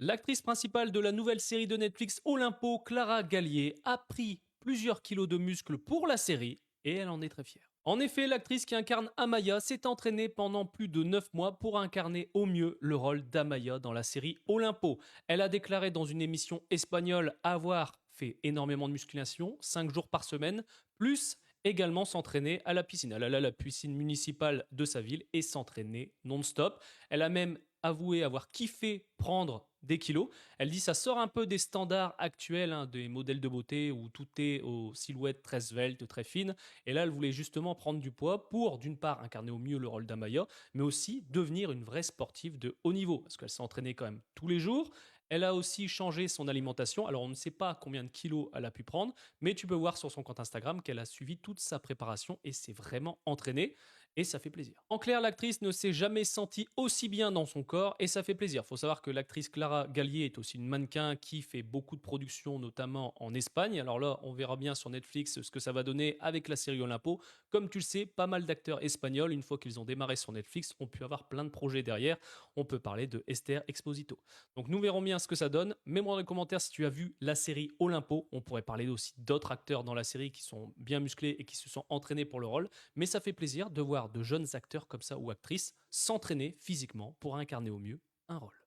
L'actrice principale de la nouvelle série de Netflix Olympo, Clara Gallier, a pris plusieurs kilos de muscles pour la série et elle en est très fière. En effet, l'actrice qui incarne Amaya s'est entraînée pendant plus de 9 mois pour incarner au mieux le rôle d'Amaya dans la série Olympo. Elle a déclaré dans une émission espagnole avoir fait énormément de musculation, 5 jours par semaine, plus également s'entraîner à la piscine. Elle allait à la piscine municipale de sa ville et s'entraîner non-stop. Elle a même avoué avoir kiffé prendre des kilos. Elle dit ça sort un peu des standards actuels des modèles de beauté où tout est aux silhouettes très sveltes, très fines. Et là, elle voulait justement prendre du poids pour, d'une part, incarner au mieux le rôle d'Amaya, mais aussi devenir une vraie sportive de haut niveau. Parce qu'elle s'est entraînée quand même tous les jours. Elle a aussi changé son alimentation. Alors, on ne sait pas combien de kilos elle a pu prendre, mais tu peux voir sur son compte Instagram qu'elle a suivi toute sa préparation et s'est vraiment entraînée. Et ça fait plaisir. En clair, l'actrice ne s'est jamais sentie aussi bien dans son corps et ça fait plaisir. Il faut savoir que l'actrice Clara Gallier est aussi une mannequin qui fait beaucoup de productions, notamment en Espagne. Alors là, on verra bien sur Netflix ce que ça va donner avec la série Olympo. Comme tu le sais, pas mal d'acteurs espagnols, une fois qu'ils ont démarré sur Netflix, ont pu avoir plein de projets derrière. On peut parler de Esther Exposito. Donc nous verrons bien ce que ça donne. Mets-moi dans les commentaires si tu as vu la série Olympo. On pourrait parler aussi d'autres acteurs dans la série qui sont bien musclés et qui se sont entraînés pour le rôle. Mais ça fait plaisir de voir de jeunes acteurs comme ça ou actrices s'entraîner physiquement pour incarner au mieux un rôle.